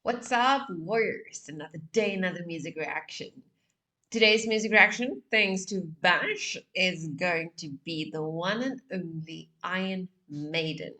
What's up, warriors? Another day, another music reaction. Today's music reaction, thanks to Bash, is going to be the one and only Iron Maiden.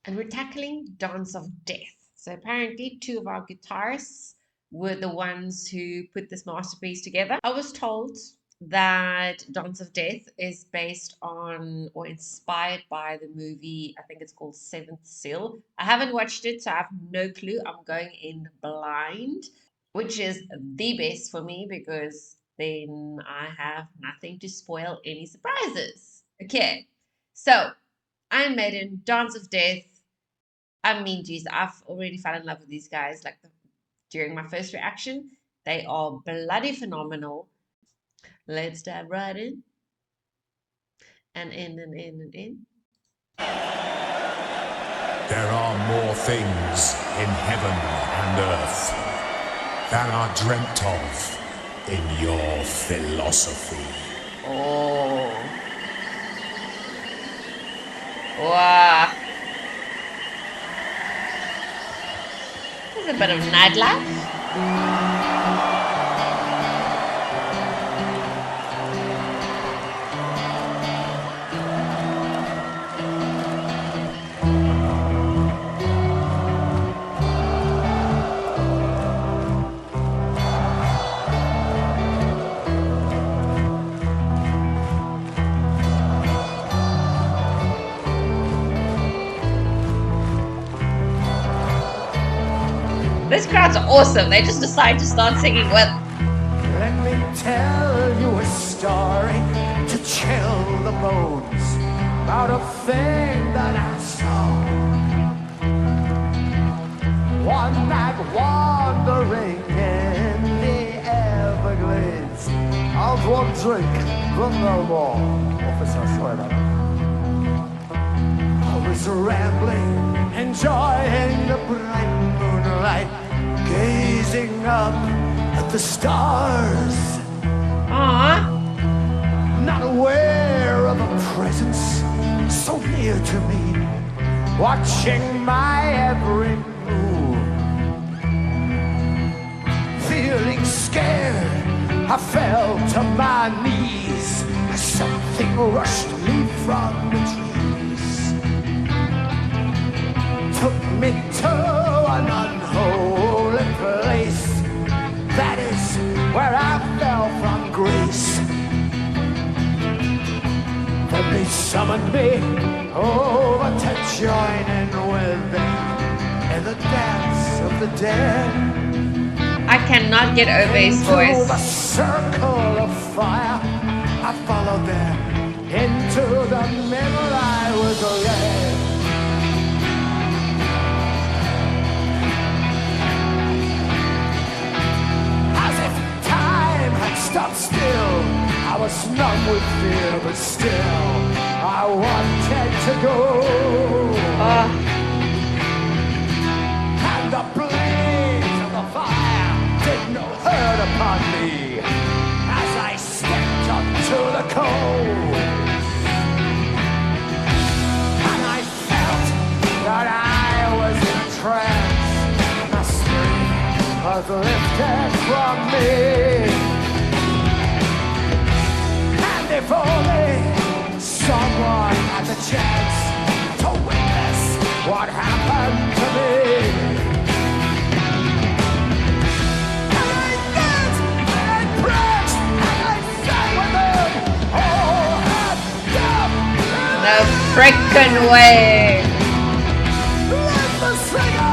And we're tackling Dance of Death. So apparently two of our guitarists were the ones who put this masterpiece together. I was told that Dance of Death is based on or inspired by the movie, I think it's called Seventh Seal. I haven't watched it, so I have no clue. I'm going in blind, which is the best for me because then I have nothing to spoil any surprises. Okay, so Iron Maiden, Dance of Death. I mean, geez, I've already fell in love with these guys. During my first reaction, they are bloody phenomenal. Let's dive right in. And in and in and in. There are more things in heaven and earth than are dreamt of in your philosophy. Oh. Wow. There's a bit of nightlife. This crowd's awesome. They just decide to start singing with. Let me tell you a story to chill the bones about a thing that I saw. One night wandering in the Everglades. I'll one drink, but no more. Officer, sorry about that. I was rambling, enjoying the bright moonlight, gazing up at the stars. Aww. Not aware of a presence so near to me, watching my every move. Feeling scared, I fell to my knees as something rushed me from the trees. Took me to an unholy place. That is where I fell from grace. Then they summoned me over to join in with them in the dance of the dead. I cannot get over his voice. Into the circle of fire, I followed them into the middle. I was led. Stop still, I was numb with fear, but still I wanted to go. And the blaze of the fire did no hurt upon me as I stepped up to the coals. And I felt that I was in a trance. My spirit was lifted from me. If only someone had the chance to witness what happened to me. And I danced, and I pranced, and I sang with them. Oh, No frickin' way. let the singers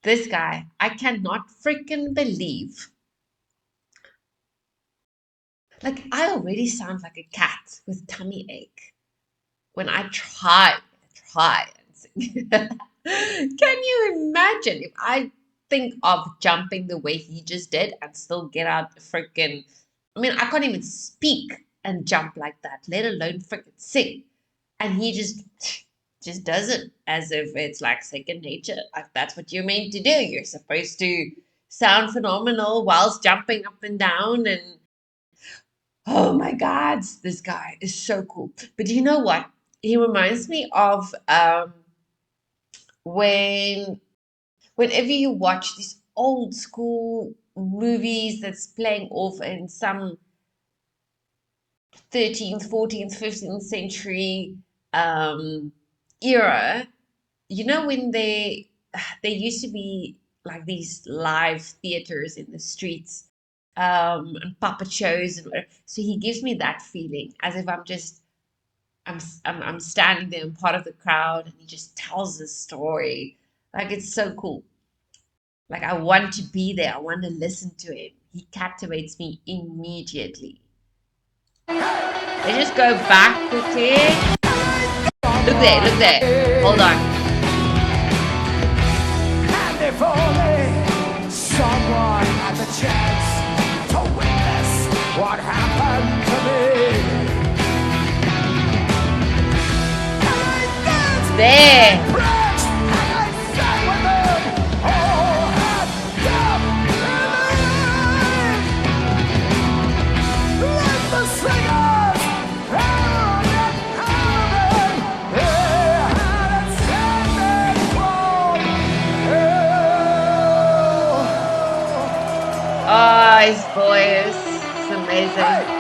This guy, I cannot freaking believe. Like, I already sound like a cat with tummy ache when I try and sing. Can you imagine if I think of jumping the way he just did and still get out the freaking, I mean, I can't even speak and jump like that, let alone freaking sing. And he just does it as if it's like second nature. Like that's what you're meant to do. You're supposed to sound phenomenal whilst jumping up and down. And oh my God, this guy is so cool. But you know what? He reminds me of when whenever you watch these old school movies that's playing off in some 13th, 14th, 15th century era, you know, when they used to be like these live theaters in the streets, and puppet shows and whatever. So he gives me that feeling as if I'm standing there, I'm part of the crowd, and he just tells this story. Like it's so cool. Like I want to be there. I want to listen to him. He captivates me immediately. Let's just go back quickly. Look there, look there. Hold on. And if only someone had the chance to witness what happened to me. There. Oh, his voice. It's amazing.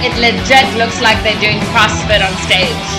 It legit looks like they're doing CrossFit on stage.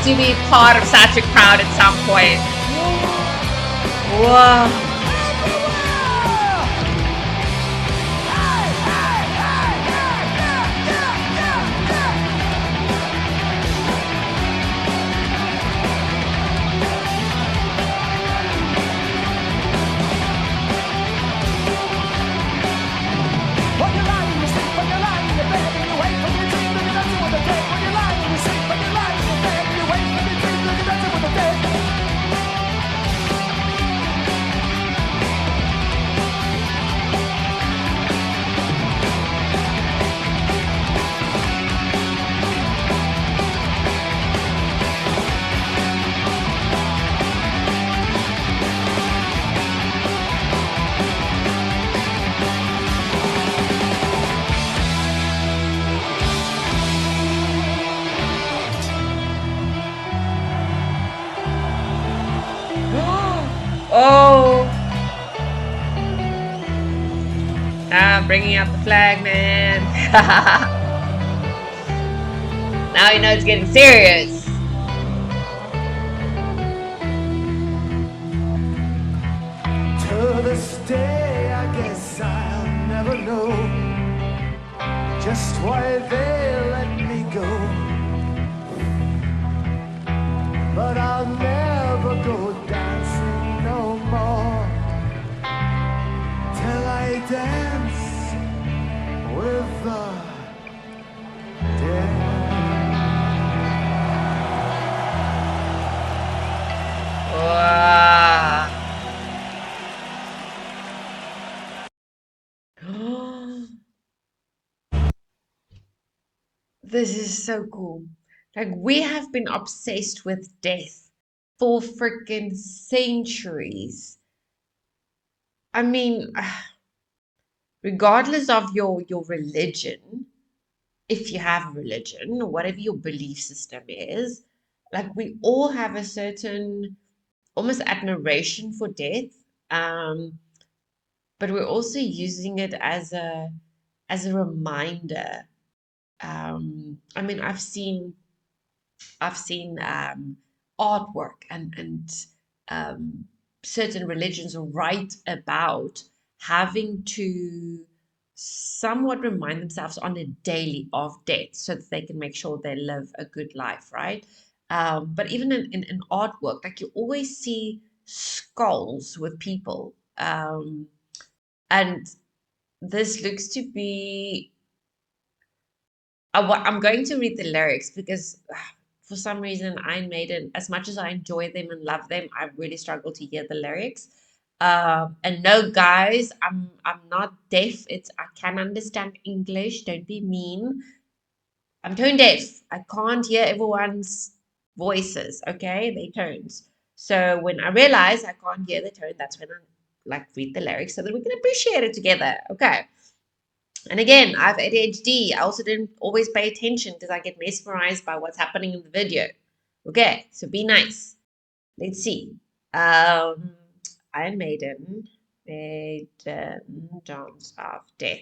to be part of such a crowd at some point. Whoa. Oh. Bringing out the flag, man. Now you know it's getting serious. To this day, I guess I'll never know just why they let me go. But I'll never go dancing no more till I dance with the dead. Wow. This is so cool. Like, we have been obsessed with death for freaking centuries. I mean, regardless of your religion, if you have a religion or whatever your belief system is, like, we all have a certain almost admiration for death. But we're also using it as a reminder. I mean, I've seen artwork and certain religions write about having to somewhat remind themselves on a daily of death so that they can make sure they live a good life, right? But even in artwork, like, you always see skulls with people. And this looks to be I'm going to read the lyrics because for some reason IronMaiden, as much as I enjoy them and love them, I really struggle to hear the lyrics. And no, guys, I'm not deaf. I can understand English. Don't be mean. I'm tone deaf. I can't hear everyone's voices. Okay, they tones. So when I realize I can't hear the tone, that's when I like read the lyrics so that we can appreciate it together. Okay. And again, I have ADHD. I also didn't always pay attention because I get mesmerized by what's happening in the video. Okay, so be nice. Let's see. Iron Maiden, Dance of Death.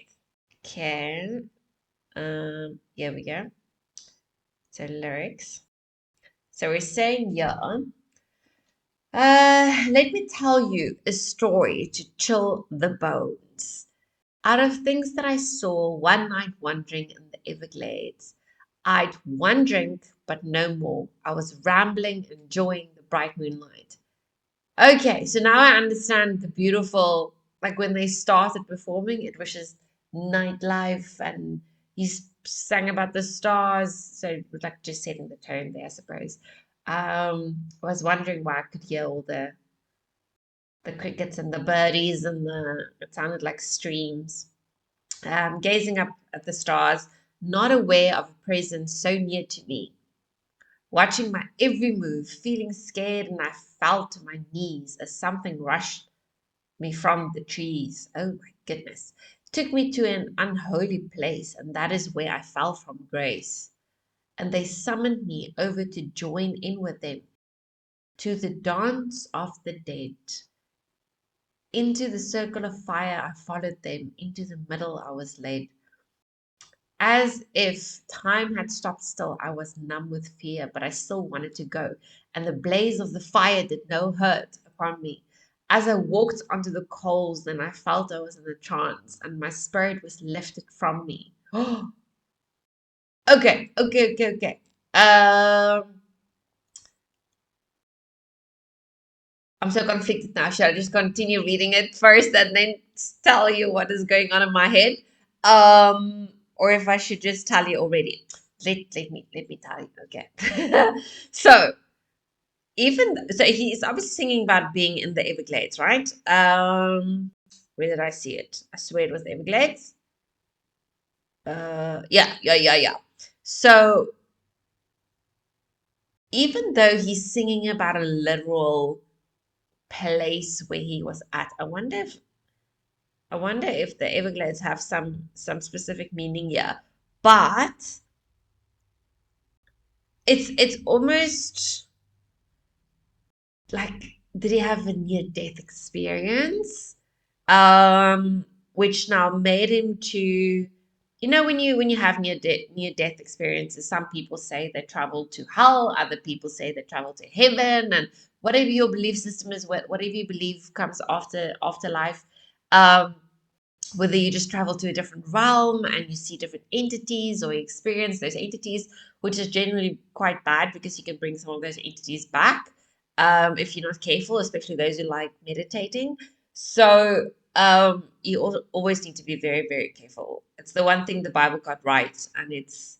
Okay. Here we go. So lyrics. So we're saying yeah. Let me tell you a story to chill the bones. Out of things that I saw one night wandering in the Everglades, I'd one drink, but no more. I was rambling, enjoying the bright moonlight. Okay, so now I understand the beautiful, like when they started performing, it was just nightlife and he sang about the stars. So it was like just setting the tone there, I suppose. I was wondering why I could hear all the crickets and the birdies and it sounded like streams. Gazing up at the stars, not aware of a presence so near to me, watching my every move, feeling scared, and I fell to my knees as something rushed me from the trees. Oh my goodness. Took me to an unholy place, and that is where I fell from grace. And they summoned me over to join in with them to the dance of the dead. Into the circle of fire I followed them, into the middle I was led. As if time had stopped still, I was numb with fear, but I still wanted to go, and the blaze of the fire did no hurt upon me. As I walked onto the coals, then I felt I was in a trance, and my spirit was lifted from me. Okay. I'm so conflicted now. Should I just continue reading it first and then tell you what is going on in my head? Or if I should just tell you already. Let me tell you. Okay. So he's obviously singing about being in the Everglades, right? Where did I see it? I swear it was the Everglades. Yeah. So even though he's singing about a literal place where he was at, I wonder if the Everglades have some specific meaning here. But it's almost like, did he have a near death experience? Which now made him to, when you have near death experiences, some people say they travel to hell, other people say they travel to heaven, and whatever your belief system is, whatever you believe comes after life. Um, Whether you just travel to a different realm and you see different entities or you experience those entities, which is generally quite bad because you can bring some of those entities back if you're not careful, especially those who like meditating. So you always need to be very, very careful. It's the one thing the Bible got right, and it's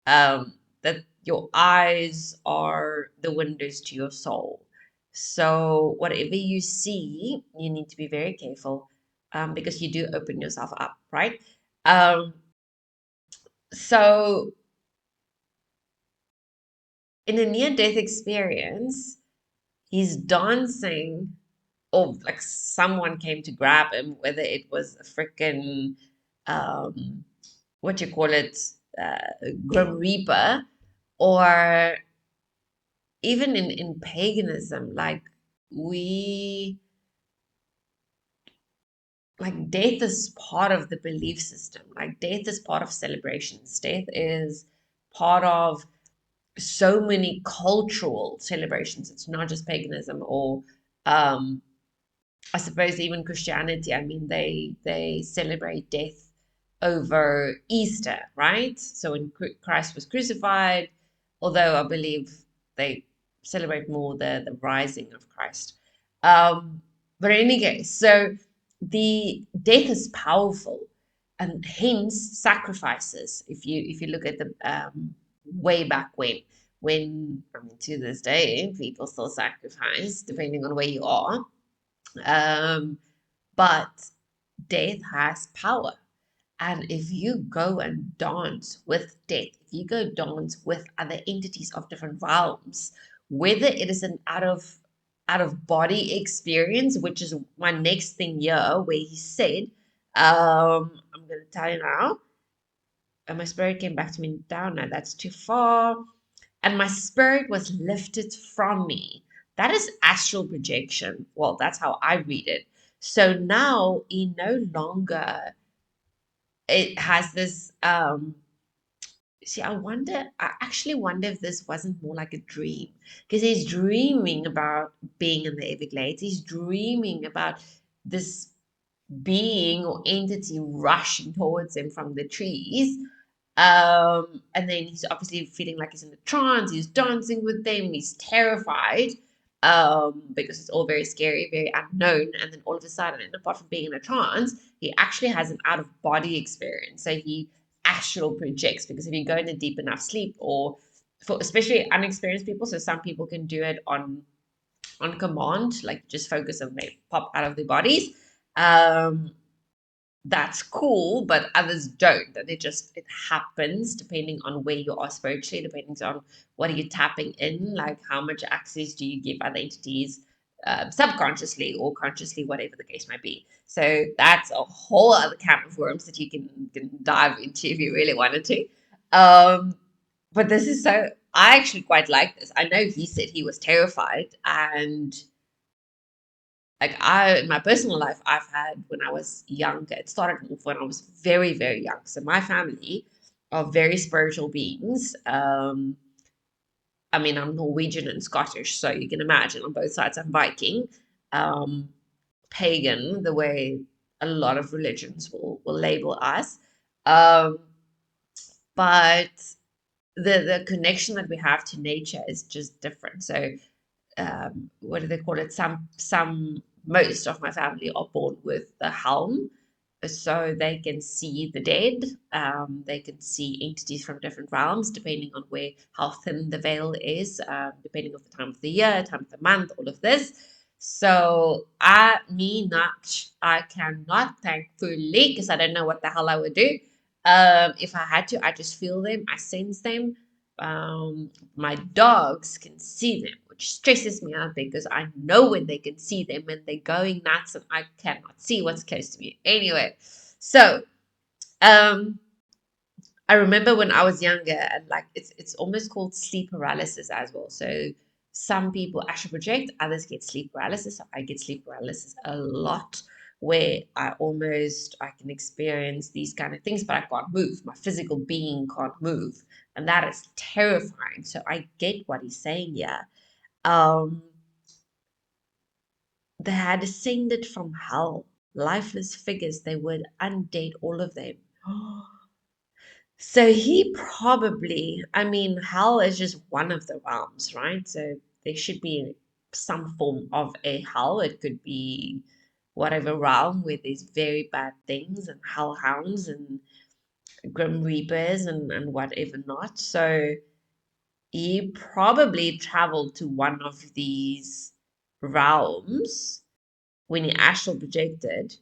that your eyes are the windows to your soul. So whatever you see, you need to be very careful, because you do open yourself up, right? Um, so in a near-death experience, he's dancing, or like someone came to grab him, whether it was a freaking what you call it, Grim Reaper, or even in paganism, like we like death is part of the belief system. Like death is part of celebrations. Death is part of so many cultural celebrations. It's not just paganism or um I suppose even Christianity. I mean, they celebrate death over Easter, right? So when Christ was crucified, although I believe they celebrate more the rising of Christ. But in any case, so the death is powerful, and hence sacrifices. If you look at the way back when I mean to this day, people still sacrifice depending on where you are. Um, but death has power. And if you go and dance with death, if you go dance with other entities of different realms, whether it is an out of body experience, which is my next thing here, where he said, I'm gonna tell you now, and my spirit came back to me down. No, that's too far. And my spirit was lifted from me. That is astral projection. Well, that's how I read it. So now he no longer, it has this see, I actually wonder if this wasn't more like a dream, because he's dreaming about being in the Everglades. He's dreaming about this being or entity rushing towards him from the trees. And then he's obviously feeling like he's in a trance. He's dancing with them. He's terrified, because it's all very scary, very unknown. And then all of a sudden, and apart from being in a trance, he actually has an out of body experience. So he astral projects, because if you go in a deep enough sleep, or for especially unexperienced people, so some people can do it on command, like just focus and they pop out of their bodies. Um, that's cool, but others don't. And it happens depending on where you are spiritually, depending on what are you tapping in, like how much access do you give other entities, subconsciously or consciously, whatever the case might be. So that's a whole other can of worms that you can dive into if you really wanted to. But this is so, I actually quite like this. I know he said he was terrified, and like in my personal life, I've had when I was younger. It started off when I was very, very young. So my family are very spiritual beings. I mean, I'm Norwegian and Scottish, so you can imagine on both sides I'm Viking, um, pagan, the way a lot of religions will label us. Um, but the connection that we have to nature is just different. So what do they call it? Most of my family are born with the helm, so they can see the dead. They can see entities from different realms, depending on how thin the veil is, depending on the time of the year, time of the month, all of this. So I cannot thankfully, because I don't know what the hell I would do. If I had to, I just feel them, I sense them. My dogs can see them, which stresses me out because I know when they can see them and they're going nuts and I cannot see what's close to me. Anyway, so um, I remember when I was younger, and like it's almost called sleep paralysis as well. So some people astral project, others get sleep paralysis. So I get sleep paralysis a lot, where I can experience these kind of things, but I can't move. My physical being can't move, and that is terrifying. So I get what he's saying here. Um, they had ascended from hell, lifeless figures. They would undead all of them. So he probably, I mean, hell is just one of the realms, right? So there should be some form of a hell. It could be whatever realm where there's very bad things and hellhounds and grim reapers and whatever not. So he probably traveled to one of these realms when he astral projected.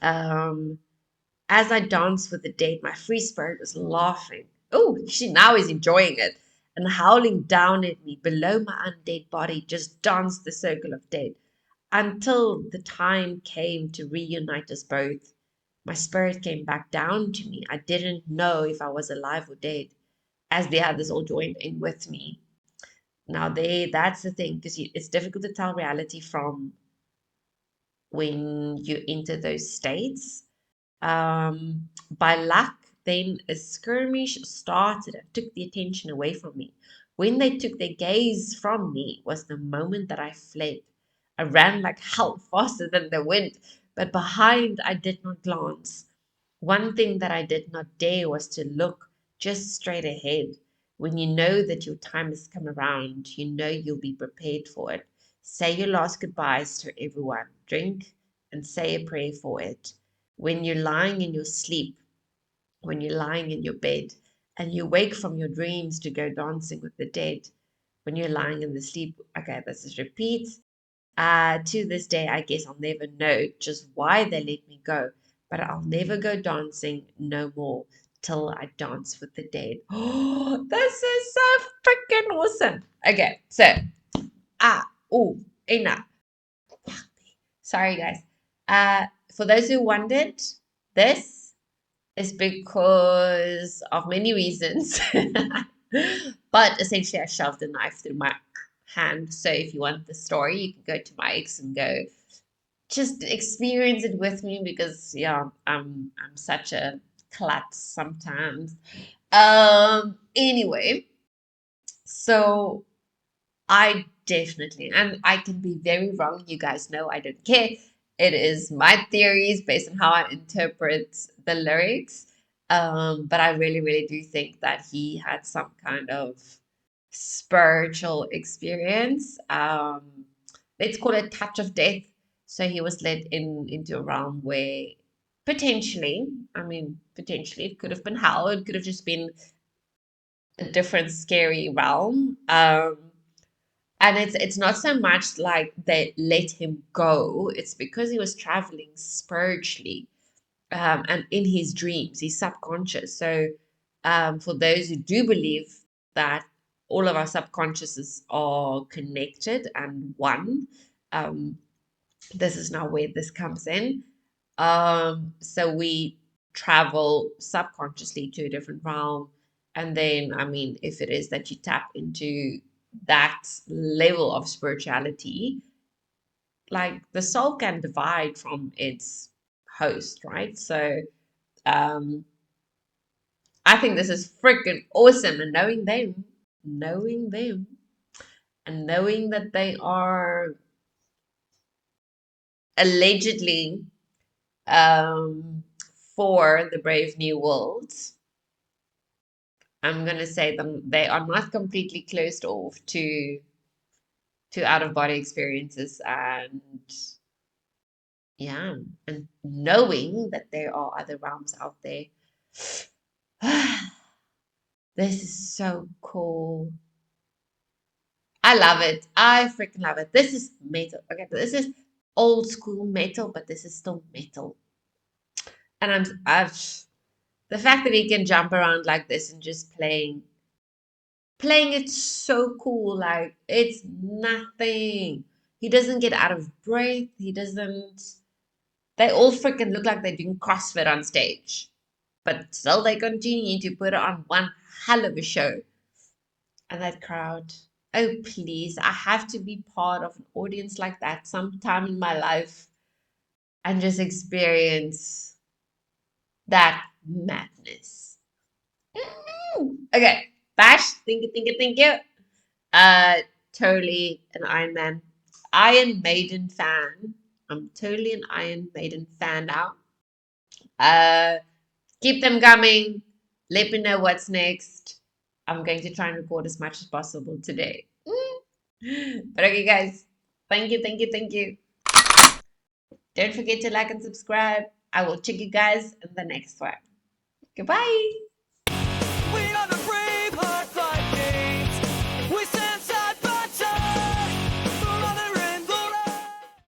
Um, As I danced with the dead, my free spirit was laughing. Oh, she now is enjoying it and howling down at me. Below my undead body just danced the circle of dead until the time came to reunite us both. My spirit came back down to me. I didn't know if I was alive or dead, as the others all joined in with me. Now, that's the thing, because it's difficult to tell reality from when you enter those states. By luck, then a skirmish started and took the attention away from me. When they took their gaze from me was the moment that I fled. I ran like hell, faster than the wind, but behind I did not glance. One thing that I did not dare was to look just straight ahead. When you know that your time has come around, you know you'll be prepared for it. Say your last goodbyes to everyone. Drink and say a prayer for it. When you're lying in your sleep, when you're lying in your bed, and you wake from your dreams to go dancing with the dead, when you're lying in the sleep, okay, this is repeat. To this day, I guess I'll never know just why they let me go, but I'll never go dancing no more till I dance with the dead. Oh, this is so freaking awesome. Okay, so, enough. Sorry, guys. For those who wondered, this is because of many reasons. But essentially, I shoved a knife through my hand. So if you want the story, you can go to my ex and go just experience it with me because yeah, I'm such a klutz sometimes. Anyway, so I definitely, and I can be very wrong. You guys know I don't care. It is my theories based on how I interpret the lyrics. But I really, really do think that he had some kind of spiritual experience. Let's call it touch of death. So he was led into a realm where potentially, I mean, potentially it could have been hell. It could have just been a different scary realm. And it's not so much like they let him go. It's because he was traveling spiritually, and in his dreams, he's subconscious. So, for those who do believe that all of our subconsciouses are connected and one, um, this is now where this comes in. So we travel subconsciously to a different realm. And then, I mean, if it is that you tap into that level of spirituality, like the soul can divide from its host, right? So I think this is freaking awesome. And knowing them, and knowing that they are allegedly um, for the Brave New World, I'm gonna say they are not completely closed off to out of body experiences, and yeah, and knowing that there are other realms out there. This is so cool. I love it. I freaking love it. This is metal. Okay, this is old school metal, but this is still metal. And I've the fact that he can jump around like this and just playing it so cool. Like it's nothing. He doesn't get out of breath. He doesn't. They all freaking look like they're doing CrossFit on stage, but still they continue to put on one hell of a show. And that crowd, oh please, I have to be part of an audience like that sometime in my life and just experience that madness. Okay, Bash, thank you. Uh, totally an Iron Maiden fan. I'm totally an Iron Maiden fan now. Uh, keep them coming. Let me know what's next. I'm going to try and record as much as possible today. But okay, guys, thank you. Don't forget to like and subscribe. I will check you guys in the next one. Goodbye.